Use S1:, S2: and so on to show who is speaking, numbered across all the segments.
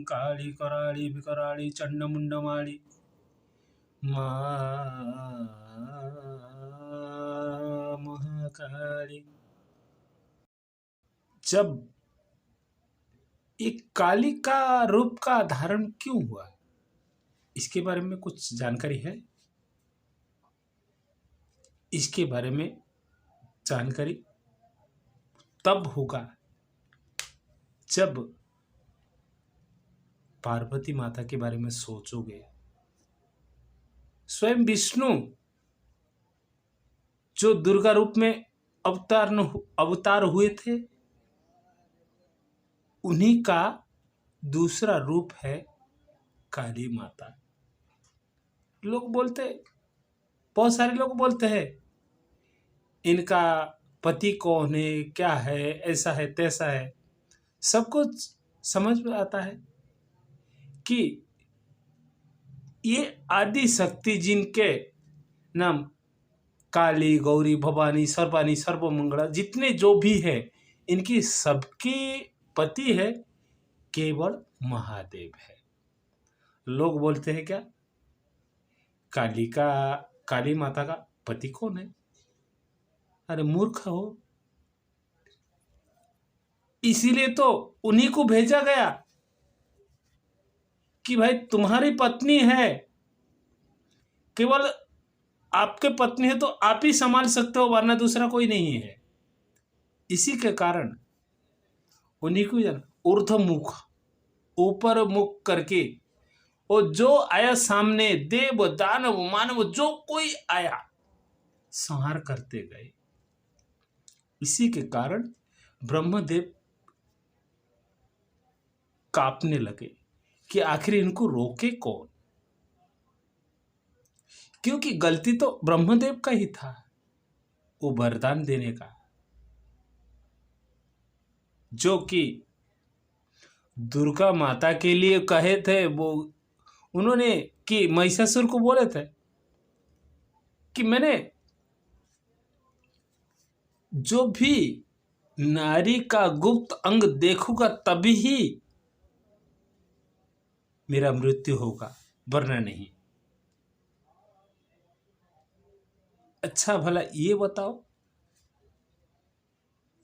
S1: काली कराली विकराली चंडमुंडमाली मां महाकाली। जब एक काली का रूप का धारण क्यों हुआ, इसके बारे में कुछ जानकारी है? इसके बारे में जानकारी तब होगा जब पार्वती माता के बारे में सोचोगे। स्वयं विष्णु जो दुर्गा रूप में अवतार हुए थे, उन्हीं का दूसरा रूप है काली माता। लोग बोलते, बहुत सारे लोग बोलते हैं इनका पति कौन है, क्या है, ऐसा है तैसा है। सब कुछ समझ में आता है कि ये आदि शक्ति जिनके नाम काली, गौरी, भवानी, सर्वानी, सर्वमंगला जितने जो भी है, इनकी सबकी पति है केवल महादेव है। लोग बोलते हैं क्या काली माता का पति कौन है? अरे मूर्ख हो, इसीलिए तो उन्हीं को भेजा गया कि भाई तुम्हारी पत्नी है, केवल आपके पत्नी है तो आप ही संभाल सकते हो, वरना दूसरा कोई नहीं है। इसी के कारण उन्हीं को ऊर्ध्वमुख, ऊपर मुख करके, और जो आया सामने, देव दानव मानव जो कोई आया, संहार करते गए। इसी के कारण ब्रह्मदेव कांपने लगे कि आखिर इनको रोके कौन, क्योंकि गलती तो ब्रह्मदेव का ही था, वो वरदान देने का, जो कि दुर्गा माता के लिए कहे थे। वो उन्होंने कि महिषासुर को बोले थे कि मैंने जो भी नारी का गुप्त अंग देखूंगा तभी ही मेरा मृत्यु होगा, वरना नहीं। अच्छा भला ये बताओ,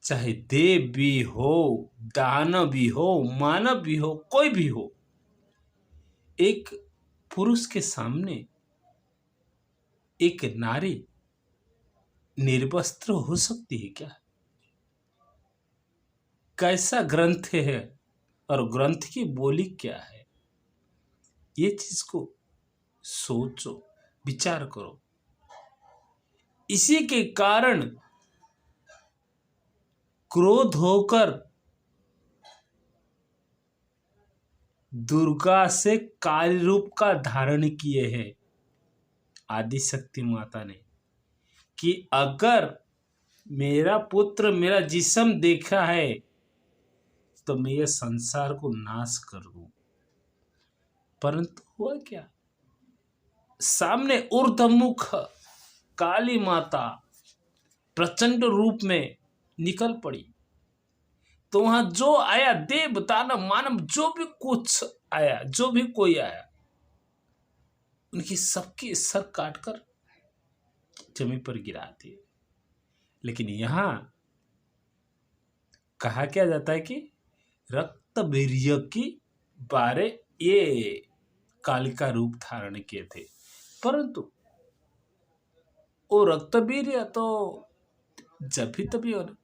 S1: चाहे देव भी हो, दानव भी हो, मानव भी हो, कोई भी हो, एक पुरुष के सामने एक नारी निर्वस्त्र हो सकती है क्या? कैसा ग्रंथ है और ग्रंथ की बोली क्या है? ये चीज को सोचो, विचार करो। इसी के कारण क्रोध होकर दुर्गा से काली रूप का धारण किए हैं आदि शक्ति माता ने, कि अगर मेरा पुत्र मेरा जिस्म देखा है तो मैं ये संसार को नाश कर दूं। परंतु हुआ क्या, सामने ऊर्ध्वमुख काली माता प्रचंड रूप में निकल पड़ी, तो वहां जो आया, देव दानव मानव जो भी कुछ आया, जो भी कोई आया, उनकी सबकी सर काटकर जमीन पर गिरा दिए। लेकिन यहां कहा क्या जाता है कि रक्त वीर्य की बारे ये कालिका रूप धारण किए थे, परंतु वो रक्तवीर्य तो जब भी तभी होना।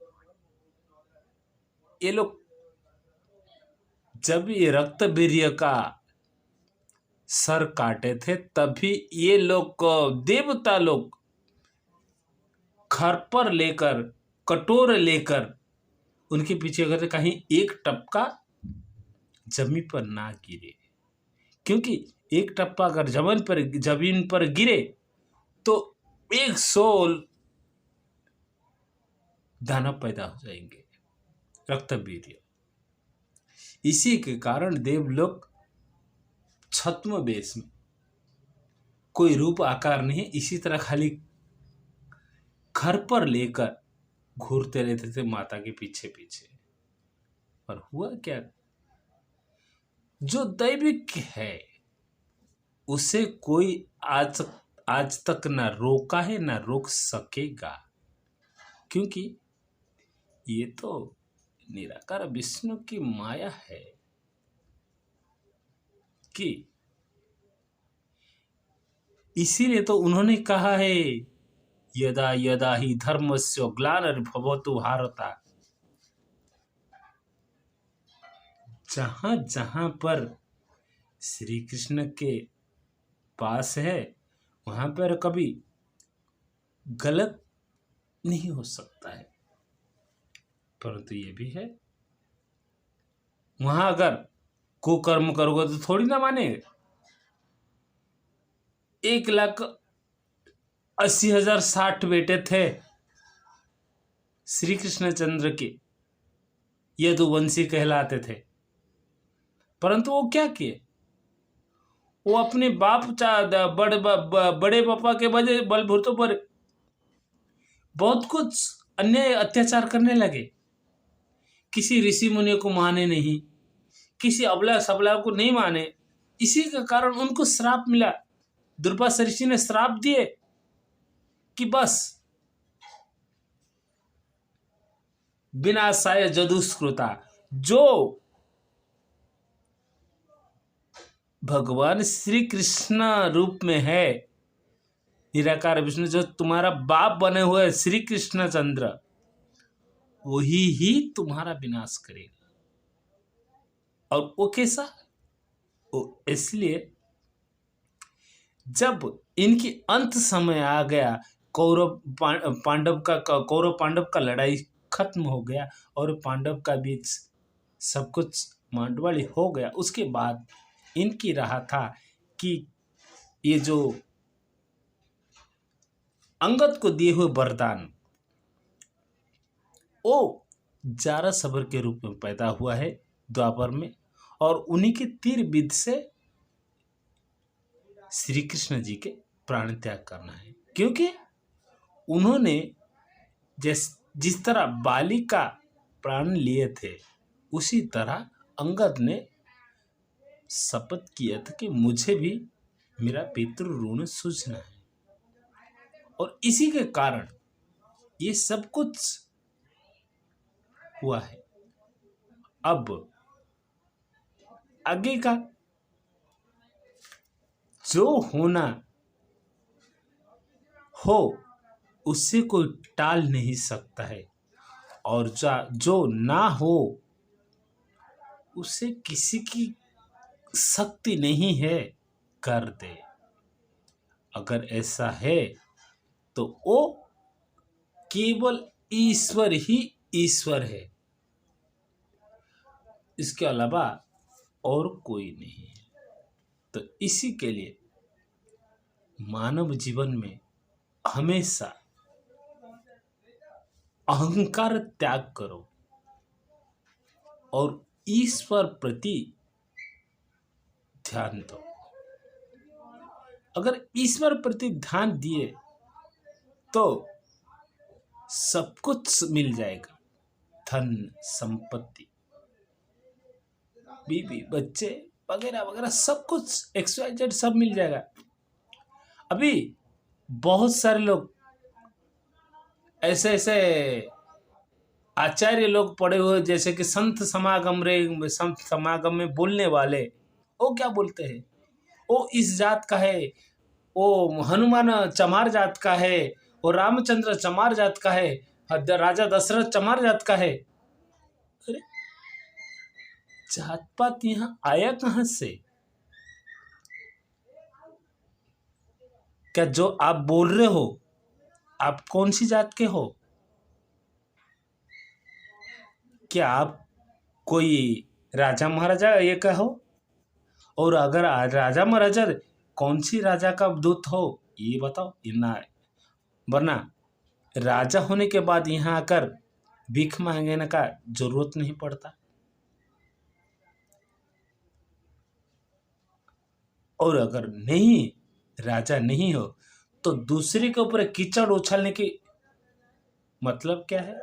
S1: ये लोग जब ये रक्तवीर्य का सर काटे थे, तभी ये लोग देवता लोग खरपर लेकर, कटोर लेकर उनके पीछे करते, कहीं एक टपका जमीन पर ना गिरे, क्योंकि एक टप्पा अगर जमीन पर गिरे तो 100 दानव पैदा हो जाएंगे, रक्तवीर्य। इसी के कारण देवलोक छद्म वेश में, कोई रूप आकार नहीं, इसी तरह खाली घर पर लेकर घूरते रहते थे माता के पीछे पीछे, पर हुआ क्या, जो दैविक है उसे कोई आज तक ना रोका है ना रोक सकेगा, क्योंकि ये तो निराकार विष्णु की माया है कि इसीलिए तो उन्होंने कहा है यदा यदा ही धर्मस्य ग्लानिर्भवतु भारत, जहां जहां पर श्री कृष्ण के पास है वहां पर कभी गलत नहीं हो सकता है, परंतु ये भी है वहां अगर कुकर्म करोगे तो थोड़ी ना मानेंगे। 1,80,060 बेटे थे श्री कृष्णचंद्र के, यदुवंशी कहलाते थे, परंतु वो क्या किए, वो अपने बाप बड़े पापा के वजह बलबूतों पर बहुत कुछ अन्याय अत्याचार करने लगे। किसी ऋषि मुनि को माने नहीं, किसी अबला सबला को नहीं माने, इसी के कारण उनको श्राप मिला। दुर्वासा ऋषि ने श्राप दिए कि बस विनाशाय जदुष्कृता, जो भगवान श्री कृष्ण रूप में है निराकार विष्णु, जो तुम्हारा बाप बने हुए श्री कृष्णचंद्र, वही ही तुम्हारा विनाश करेगा। और वो कैसा, वो इसलिए जब इनकी अंत समय आ गया, कौरव पांडव का लड़ाई खत्म हो गया और पांडव का बीच सब कुछ मांडवाड़ी हो गया, उसके बाद इनकी रहा था कि ये जो अंगद को दिए हुए वरदान, वो जारा सबर के रूप में पैदा हुआ है द्वापर में, और उन्हीं के तीर विध से श्री कृष्ण जी के प्राण त्याग करना है, क्योंकि उन्होंने जिस तरह बाली का प्राण लिए थे, उसी तरह अंगद ने शपथ किया था कि मुझे भी मेरा पितृ ऋण सूझना है, और इसी के कारण ये सब कुछ हुआ है। अब आगे का जो होना हो उससे कोई टाल नहीं सकता है, और जो ना हो उसे किसी की शक्ति नहीं है कर दे। अगर ऐसा है तो वो केवल ईश्वर ही ईश्वर है, इसके अलावा और कोई नहीं है। तो इसी के लिए मानव जीवन में हमेशा अहंकार त्याग करो और ईश्वर प्रति ध्यान दो। अगर ईश्वर प्रति ध्यान दिए तो सब कुछ मिल जाएगा, धन संपत्ति, बीवी बच्चे वगैरह वगैरह सब कुछ XYZ सब मिल जाएगा। अभी बहुत सारे लोग ऐसे आचार्य लोग पड़े हुए, जैसे कि संत समागम में बोलने वाले, वो क्या बोलते हैं, वो इस जात का है, वो हनुमान चमार जात का है, वो रामचंद्र चमार जात का है, राजा दशरथ चमार जात का है। अरे जात पात यहाँ आया कहां से? क्या जो आप बोल रहे हो, आप कौन सी जात के हो? क्या आप कोई राजा महाराजा ये कहो? और अगर राजा महाराजा कौन सी राजा का दूत हो ये बताओ, ना, वरना राजा होने के बाद यहाँ आकर भीख मांगने का जरूरत नहीं पड़ता। और अगर नहीं राजा नहीं हो तो दूसरे के ऊपर कीचड़ उछालने की मतलब क्या है?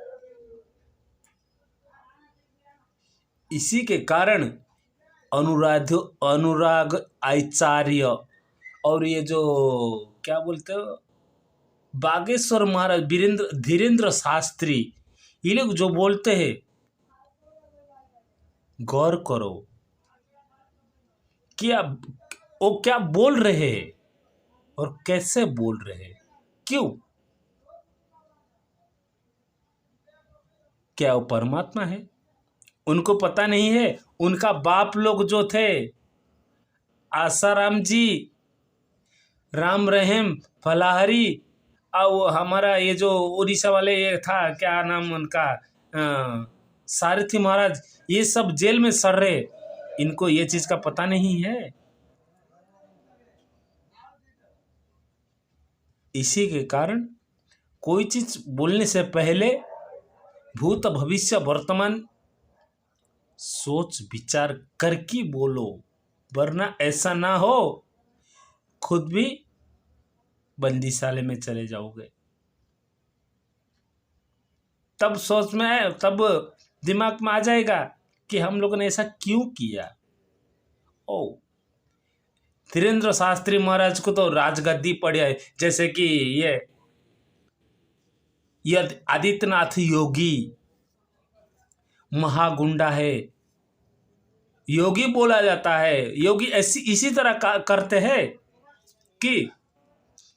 S1: इसी के कारण अनुराग आचार्य और ये जो क्या बोलते हो बागेश्वर महाराज धीरेन्द्र शास्त्री, ये लोग जो बोलते हैं गौर करो क्या वो क्या बोल रहे हैं और कैसे बोल रहे हैं, क्यों? क्या वो परमात्मा है? उनको पता नहीं है उनका बाप लोग जो थे आसाराम जी, राम रहीम फलाहरी, और वो हमारा ये जो उड़ीसा वाले ये था क्या नाम उनका सारथी महाराज, ये सब जेल में सड़ रहे, इनको ये चीज का पता नहीं है। इसी के कारण कोई चीज बोलने से पहले भूत भविष्य वर्तमान सोच विचार करके बोलो, वरना ऐसा ना हो खुद भी बंदीशाले में चले जाओगे। तब सोच में आए, तब दिमाग में आ जाएगा कि हम लोगों ने ऐसा क्यों किया। ओ धीरेन्द्र शास्त्री महाराज को तो राजगद्दी पड़ी है, जैसे कि ये आदित्यनाथ योगी महागुंडा है, योगी बोला जाता है। योगी ऐसी इसी तरह करते हैं कि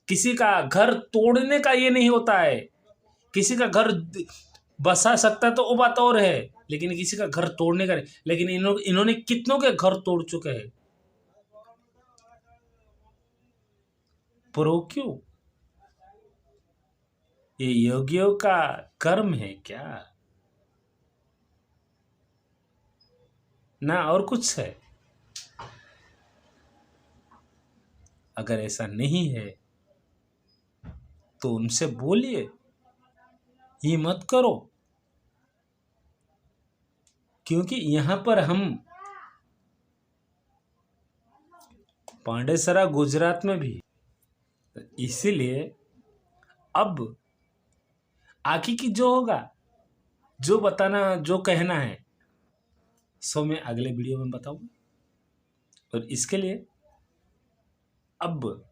S1: किसी का घर तोड़ने का ये नहीं होता है, किसी का घर बसा सकता है तो वो बात और है, लेकिन किसी का घर तोड़ने का नहीं। लेकिन इन्होंने कितनों के घर तोड़ चुके हैं, पर क्यों? ये योगियों का कर्म है क्या? ना और कुछ है? अगर ऐसा नहीं है तो उनसे बोलिए, ये मत करो, क्योंकि यहां पर हम पांडेसरा गुजरात में भी, इसीलिए अब आगे की जो होगा, जो बताना जो कहना है सो मैं अगले वीडियो में बताऊंगा। और इसके लिए अब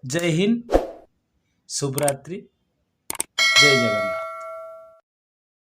S1: जय हिंद, शुभ रात्रि, जय जगन्नाथ।